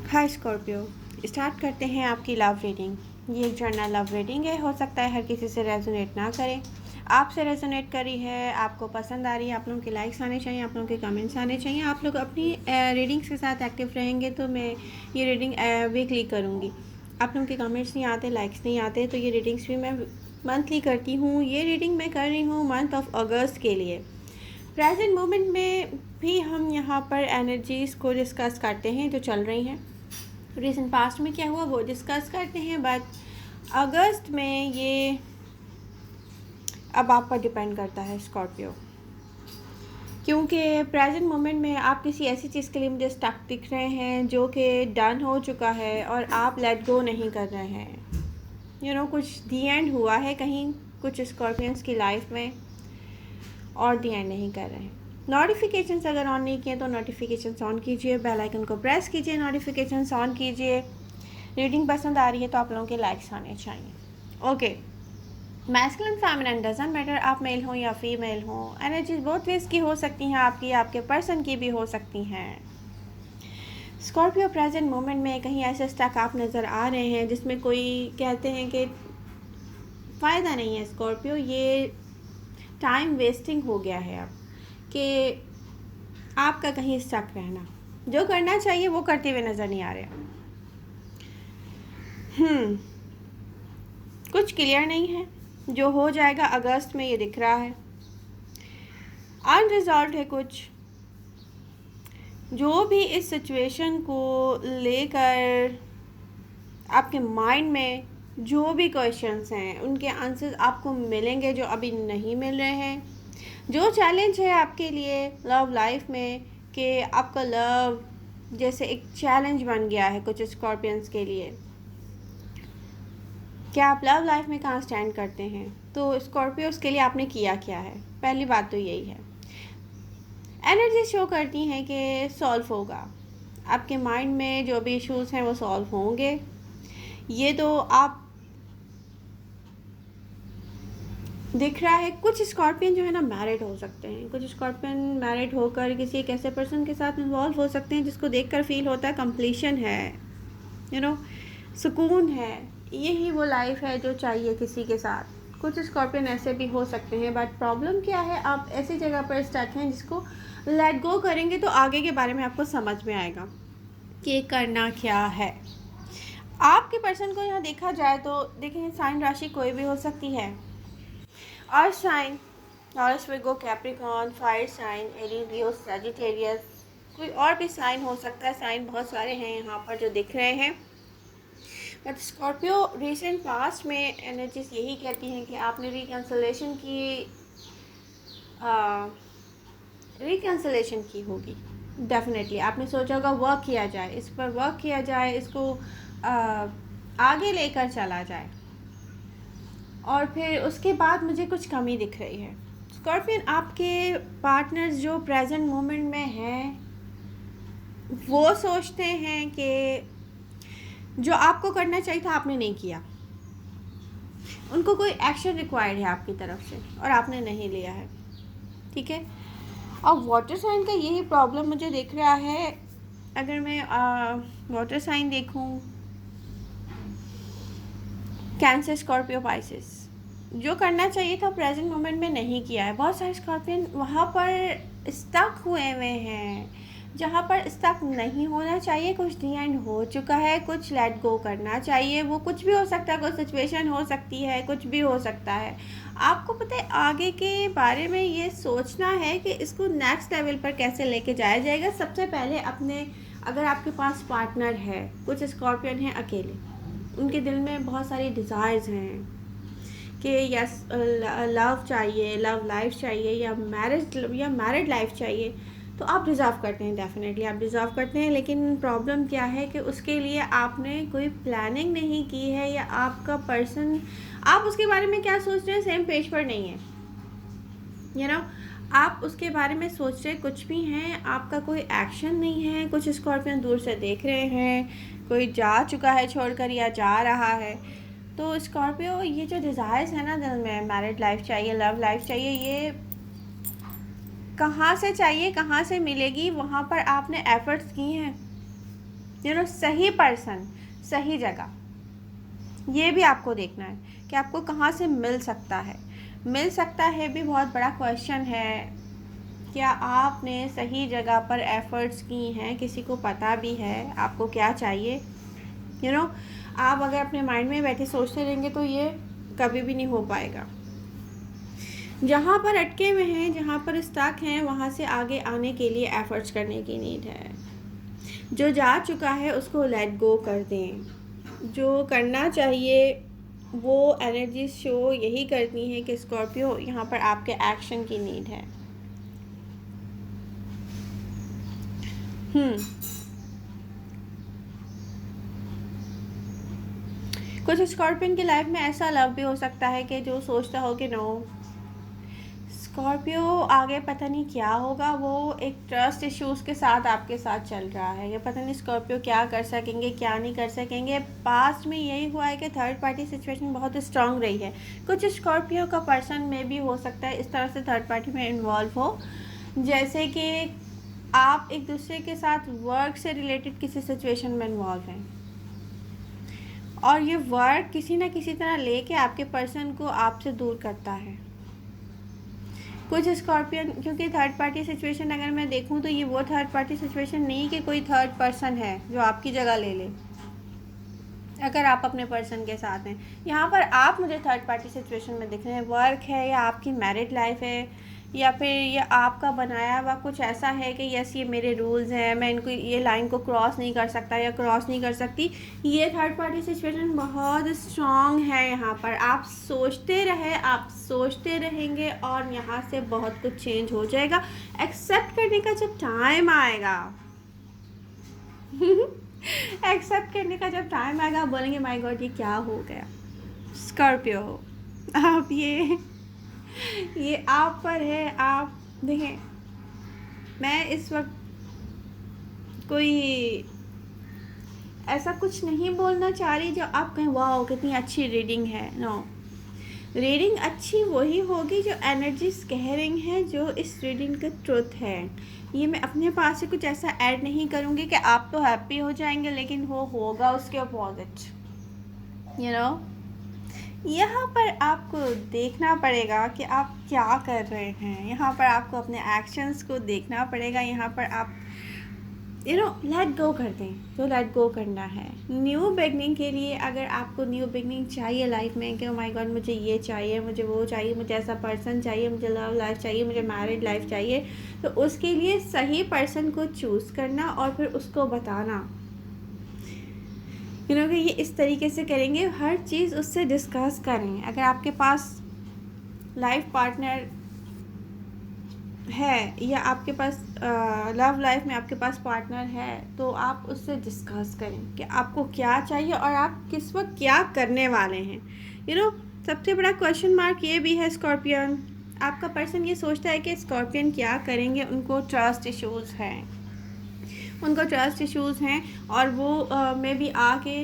हाय Scorpio, start करते हैं आपकी लव रीडिंग। ये जनरल लव रीडिंग है, हो सकता है हर किसी से रेजोनेट ना करे। आपसे रेजोनेट करी है, आपको पसंद आ रही है, आप लोगों के लाइक्स आने चाहिए, आप लोगों के कमेंट्स आने चाहिए। आप लोग अपनी रीडिंग्स के साथ एक्टिव रहेंगे तो मैं ये रीडिंग वीकली करूँगी। आप लोगों के कमेंट्स नहीं आते, लाइक्स नहीं आते, तो ये रीडिंग्स भी मैं मंथली करती हूँ। ये रीडिंग मैं कर रही हूँ मंथ ऑफ अगस्त के लिए। प्रेजेंट मोमेंट में भी हम यहाँ पर एनर्जीज़ को डिस्कस करते हैं जो चल रही हैं। रिसेंट पास्ट में क्या हुआ वो डिस्कस करते हैं, बट अगस्त में ये अब आप पर डिपेंड करता है स्कॉर्पियो, क्योंकि प्रेजेंट मोमेंट में आप किसी ऐसी चीज़ के लिए मुझे स्टक दिख रहे हैं जो कि डन हो चुका है और आप लेट गो नहीं कर रहे हैं। कुछ दी एंड हुआ है कहीं कुछ स्कॉर्पियंस की लाइफ में और दी एंड नहीं कर रहे हैं। नोटिफिकेशंस अगर ऑन नहीं किए तो नोटिफिकेशंस ऑन कीजिए, बेल आइकन को प्रेस कीजिए, नोटिफिकेशंस ऑन कीजिए। रीडिंग पसंद आ रही है तो आप लोगों के लाइक्स आने चाहिए। Okay, masculine feminine doesn't matter, आप मेल हो या फीमेल हो। एनर्जीज बहुत वेज की हो सकती हैं, आपकी आपके पर्सन की भी हो सकती हैं। स्कॉर्पियो प्रेजेंट मोमेंट में कहीं ऐसे स्टक आप नज़र आ रहे हैं जिसमें कोई कहते हैं कि फ़ायदा नहीं है स्कॉर्पियो, ये टाइम वेस्टिंग हो गया है अब, कि आपका कहीं स्टक रहना, जो करना चाहिए वो करते हुए नज़र नहीं आ रहे। कुछ क्लियर नहीं है, जो हो जाएगा अगस्त में ये दिख रहा है। अनरिजॉल्व है कुछ, जो भी इस सिचुएशन को लेकर आपके माइंड में जो भी क्वेश्चंस हैं उनके आंसर्स आपको मिलेंगे जो अभी नहीं मिल रहे हैं। जो चैलेंज है आपके लिए लव लाइफ में, कि आपका लव जैसे एक चैलेंज बन गया है कुछ स्कॉर्पियंस के लिए, क्या आप लव लाइफ में कहाँ स्टैंड करते हैं। तो स्कॉर्पियोस के लिए आपने किया क्या है, पहली बात तो यही है। एनर्जी शो करती हैं कि सॉल्व होगा, आपके माइंड में जो भी इश्यूज हैं वो सॉल्व होंगे। ये तो आप दिख रहा है। कुछ स्कॉर्पियन जो है ना मैरिड हो सकते हैं, कुछ स्कॉर्पियन मैरिड होकर किसी एक ऐसे पर्सन के साथ इन्वॉल्व हो सकते हैं जिसको देखकर फील होता है कंप्लीशन है, सुकून है, यही वो लाइफ है जो चाहिए किसी के साथ। कुछ स्कॉर्पियन ऐसे भी हो सकते हैं, बट प्रॉब्लम क्या है, आप ऐसी जगह पर स्टक हैं जिसको लेट गो करेंगे तो आगे के बारे में आपको समझ में आएगा कि करना क्या है। आपके पर्सन को यहाँ देखा जाए तो देखें, साइन राशि कोई भी हो सकती है। और sign Taurus, Virgo, Capricorn, fire sign, Aries, Leo, Sagittarius, कोई और भी साइन हो सकता है। साइन बहुत सारे हैं यहाँ पर जो दिख रहे हैं, बट स्कॉर्पियो रिसेंट पास्ट में एनर्जीज यही कहती हैं कि आपने रिकन्सलेशन की होगी। डेफिनेटली आपने सोचा होगा वर्क किया जाए, इस पर वर्क किया जाए, इसको आगे लेकर चला जाए, और फिर उसके बाद मुझे कुछ कमी दिख रही है। स्कॉर्पियन, आपके पार्टनर्स जो प्रेजेंट मोमेंट में हैं वो सोचते हैं कि जो आपको करना चाहिए था आपने नहीं किया, उनको कोई एक्शन रिक्वायर्ड है आपकी तरफ से और आपने नहीं लिया है। ठीक है, अब वाटर साइन का यही प्रॉब्लम मुझे दिख रहा है। अगर मैं वाटर साइन देखूं, कैंसर, स्कॉर्पियो, पाइसेस, जो करना चाहिए था प्रेजेंट मोमेंट में नहीं किया है। बहुत सारे स्कॉर्पियन वहाँ पर स्टक हुए हुए हैं जहाँ पर स्टक नहीं होना चाहिए। कुछ दी एंड हो चुका है, कुछ लेट गो करना चाहिए। वो कुछ भी हो सकता है, कोई सिचुएशन हो सकती है, कुछ भी हो सकता है। आपको पता है आगे के बारे में ये सोचना है कि इसको नेक्स्ट लेवल पर कैसे लेके जाया जाएगा। सबसे पहले अपने, अगर आपके पास पार्टनर है, कुछ स्कॉर्पियन हैं अकेले, उनके दिल में बहुत सारी डिज़ायर्स हैं कि यस लव चाहिए, लव लाइफ चाहिए, या मैरिड लाइफ चाहिए, तो आप डिज़र्व करते हैं। डेफिनेटली आप डिज़र्व करते हैं, लेकिन प्रॉब्लम क्या है कि उसके लिए आपने कोई प्लानिंग नहीं की है, या आपका पर्सन, आप उसके बारे में क्या सोच रहे हैं सेम पेज पर नहीं है। आप उसके बारे में सोच रहे कुछ भी हैं, आपका कोई एक्शन नहीं है। कुछ स्कॉर्पियन दूर से देख रहे हैं, कोई जा चुका है छोड़कर या जा रहा है। तो स्कॉर्पियो, ये जो डिज़ायर्स है ना दिल में, मैरिड लाइफ चाहिए, लव लाइफ चाहिए, ये कहाँ से चाहिए, कहाँ से मिलेगी। वहाँ पर आपने एफर्ट्स किए हैं, सही पर्सन, सही जगह, ये भी आपको देखना है कि आपको कहाँ से मिल सकता है। मिल सकता है भी बहुत बड़ा क्वेश्चन है। क्या आपने सही जगह पर एफ़र्ट्स की हैं, किसी को पता भी है आपको क्या चाहिए? आप अगर अपने माइंड में बैठे सोचते रहेंगे तो ये कभी भी नहीं हो पाएगा। जहाँ पर अटके हुए हैं, जहाँ पर स्टक हैं, वहाँ से आगे आने के लिए एफ़र्ट्स करने की नीड है। जो जा चुका है उसको लेट गो कर दें। जो करना चाहिए वो एनर्जी शो यही करती हैं कि स्कॉर्पियो, यहाँ पर आपके एक्शन की नीड है। कुछ स्कॉर्पियन की लाइफ में ऐसा लव भी हो सकता है कि जो सोचता हो कि नो, स्कॉर्पियो आगे पता नहीं क्या होगा, वो एक ट्रस्ट इश्यूज़ के साथ आपके साथ चल रहा है। ये पता नहीं स्कॉर्पियो क्या कर सकेंगे, क्या नहीं कर सकेंगे। पास्ट में यही हुआ है कि थर्ड पार्टी सिचुएशन बहुत स्ट्रांग रही है। कुछ स्कॉर्पियो का पर्सन में भी हो सकता है इस तरह से थर्ड पार्टी में इन्वॉल्व हो, जैसे कि आप एक दूसरे के साथ वर्क से रिलेटेड किसी सिचुएशन में इन्वॉल्व हैं और ये वर्क किसी ना किसी तरह लेके आपके पर्सन को आपसे दूर करता है। कुछ स्कॉर्पियन, क्योंकि थर्ड पार्टी सिचुएशन अगर मैं देखूं तो ये वो थर्ड पार्टी सिचुएशन नहीं कि कोई थर्ड पर्सन है जो आपकी जगह ले ले अगर आप अपने पर्सन के साथ हैं। यहाँ पर आप मुझे थर्ड पार्टी सिचुएशन में दिख रहे हैं। वर्क है या आपकी मैरिड लाइफ है या फिर ये आपका बनाया हुआ कुछ ऐसा है कि यस ये मेरे रूल्स हैं, मैं इनको ये लाइन को क्रॉस नहीं कर सकता या क्रॉस नहीं कर सकती। ये थर्ड पार्टी सिचुएशन बहुत स्ट्रॉन्ग है। यहाँ पर आप सोचते रहेंगे और यहाँ से बहुत कुछ चेंज हो जाएगा। एक्सेप्ट करने का जब टाइम आएगा एक्सेप्ट करने का जब टाइम आएगा आप बोलेंगे माय गॉड ये क्या हो गया। स्कॉर्पियो, आप ये आप पर है। आप देखें, मैं इस वक्त कोई ऐसा कुछ नहीं बोलना चाह रही जो आप कहें वाह कितनी अच्छी रीडिंग है। नो, रीडिंग अच्छी वही होगी जो एनर्जीज कह रही हैं, जो इस रीडिंग का ट्रुथ है। ये मैं अपने पास से कुछ ऐसा ऐड नहीं करूँगी कि आप तो हैप्पी हो जाएंगे लेकिन वो होगा उसके अपोजिट। यहाँ पर आपको देखना पड़ेगा कि आप क्या कर रहे हैं। यहाँ पर आपको अपने एक्शंस को देखना पड़ेगा। यहाँ पर आप लेट गो कर दें जो लेट गो करना है। न्यू बिगनिंग के लिए अगर आपको न्यू बिगनिंग चाहिए लाइफ में कि माय गॉड मुझे ये चाहिए, मुझे वो चाहिए, मुझे ऐसा पर्सन चाहिए, मुझे लव लाइफ चाहिए, मुझे मैरिड लाइफ चाहिए, तो उसके लिए सही पर्सन को चूज़ करना और फिर उसको बताना कि ये इस तरीके से करेंगे। हर चीज़ उससे डिस्कस करें। अगर आपके पास लाइफ पार्टनर है या आपके पास लव लाइफ में आपके पास पार्टनर है तो आप उससे डिस्कस करें कि आपको क्या चाहिए और आप किस वक्त क्या करने वाले हैं। सबसे बड़ा क्वेश्चन मार्क ये भी है स्कॉर्पियन, आपका पर्सन ये सोचता है कि स्कॉर्पियन क्या करेंगे। उनको ट्रस्ट इश्यूज़ हैं और वो में भी आके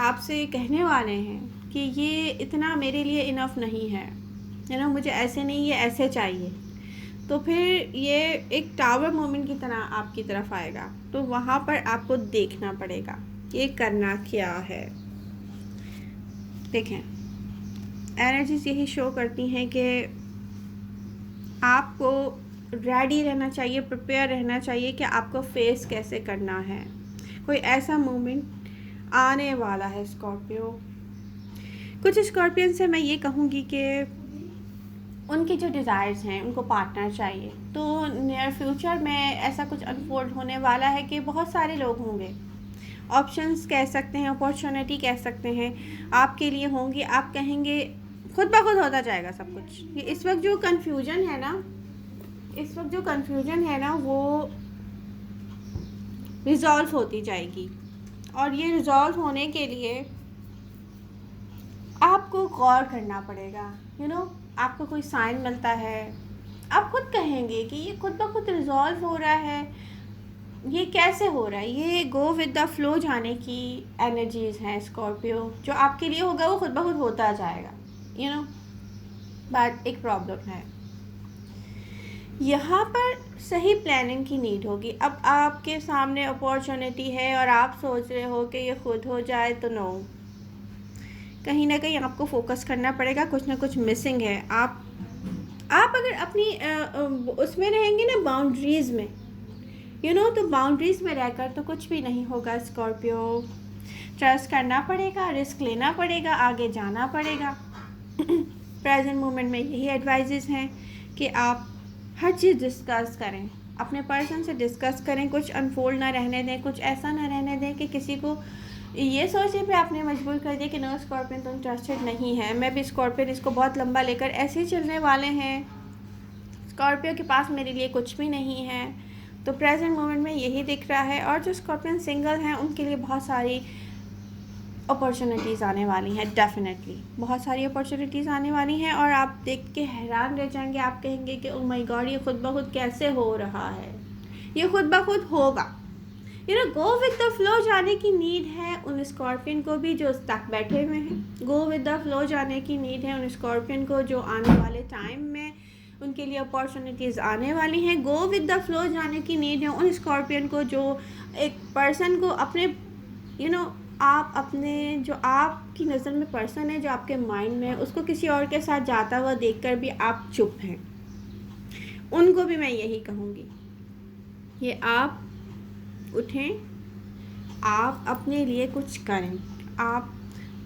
आपसे कहने वाले हैं कि ये इतना मेरे लिए इनफ नहीं है। मुझे ऐसे नहीं, ये ऐसे चाहिए। तो फिर ये एक टावर मोमेंट की तरह आपकी तरफ आएगा। तो वहाँ पर आपको देखना पड़ेगा कि करना क्या है। देखें, एनर्जीज यही शो करती हैं कि आपको रेडी रहना चाहिए, प्रिपेयर रहना चाहिए कि आपको फेस कैसे करना है। कोई ऐसा मोमेंट आने वाला है स्कॉर्पियो। कुछ स्कॉर्पियन से मैं ये कहूँगी कि उनके जो डिज़ायर्स हैं, उनको पार्टनर चाहिए। तो नियर फ्यूचर में ऐसा कुछ अनफोल्ड होने वाला है कि बहुत सारे लोग होंगे, ऑप्शंस कह सकते हैं, अपॉर्चुनिटी कह सकते हैं, आपके लिए होंगी। आप कहेंगे खुद ब खुद होता जाएगा सब कुछ। इस वक्त जो कन्फ्यूजन है ना वो रिजॉल्व होती जाएगी। और ये रिजॉल्व होने के लिए आपको गौर करना पड़ेगा। आपको कोई साइन मिलता है, आप खुद कहेंगे कि ये खुद ब खुद रिजॉल्व हो रहा है, ये कैसे हो रहा है। ये गो विद द फ्लो जाने की एनर्जीज़ हैं स्कॉर्पियो। जो आपके लिए होगा वो खुद ब खुद होता जाएगा। बट एक प्रॉब्लम है यहाँ पर सही प्लानिंग की नीड होगी। अब आपके सामने अपॉर्चुनिटी है और आप सोच रहे हो कि ये खुद हो जाए, तो नो, कहीं ना कहीं आपको फोकस करना पड़ेगा, कुछ ना कुछ मिसिंग है। आप अगर अपनी उसमें रहेंगे ना, बाउंड्रीज़ में, तो बाउंड्रीज़ में रहकर तो कुछ भी नहीं होगा स्कॉर्पियो। ट्रस्ट करना पड़ेगा, रिस्क लेना पड़ेगा, आगे जाना पड़ेगा। प्रेजेंट मोमेंट में यही एडवाइजेस हैं कि आप हर चीज़ डिस्कस करें, अपने पर्सन से डिस्कस करें, कुछ अनफोल्ड ना रहने दें, कुछ ऐसा ना रहने दें कि किसी को ये सोचे पे आपने मजबूर कर दिया कि नो स्कॉर्पियन तुम ट्रस्टेड नहीं है। मैं भी स्कॉर्पियन इसको बहुत लंबा लेकर ऐसे ही चलने वाले हैं, स्कॉर्पियो के पास मेरे लिए कुछ भी नहीं है। तो प्रेजेंट मोमेंट में यही दिख रहा है। और जो स्कॉर्पियन सिंगल हैं उनके लिए बहुत सारी अपॉर्चुनिटीज़ आने वाली हैं, डेफिनेटली बहुत सारी अपॉर्चुनिटीज़ आने वाली हैं। और आप देख के हैरान रह जाएंगे, आप कहेंगे कि ओह माय गॉड, ये खुद ब खुद कैसे हो रहा है, ये खुद ब खुद होगा। गो विद द फ्लो जाने की नीड है उन स्कॉर्पियन को भी जो स्टक बैठे हुए हैं। गो विद द फ्लो जाने की नीड है उन स्कॉर्पियन को जो आने वाले टाइम में उनके लिए अपॉर्चुनिटीज़ आने वाली हैं। गो विद द फ्लो जाने की नीड है उन स्कॉर्पियन को जो एक पर्सन को अपने आप अपने जो आपकी नज़र में पर्सन है, जो आपके माइंड में है, उसको किसी और के साथ जाता हुआ देखकर भी आप चुप हैं। उनको भी मैं यही कहूँगी कि आप उठें, आप अपने लिए कुछ करें, आप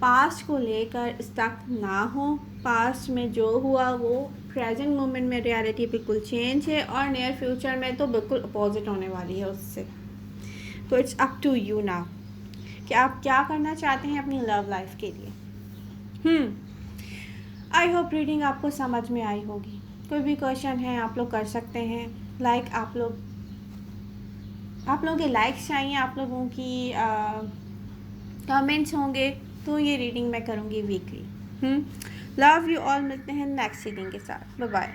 पास्ट को लेकर स्टक ना हो। पास्ट में जो हुआ वो प्रेजेंट मोमेंट में रियलिटी बिल्कुल चेंज है और नियर फ्यूचर में तो बिल्कुल अपोजिट होने वाली है उससे। तो it's up to you now कि आप क्या करना चाहते हैं अपनी लव लाइफ के लिए। आई होप रीडिंग आपको समझ में आई होगी। कोई भी क्वेश्चन है आप लोग कर सकते हैं। आप लोगों के लाइक्स चाहिए, आप लोगों की कमेंट्स होंगे, तो ये रीडिंग मैं करूँगी वीकली। लव यू ऑल, मिलते हैं नेक्स्ट रीडिंग के साथ। Bye bye.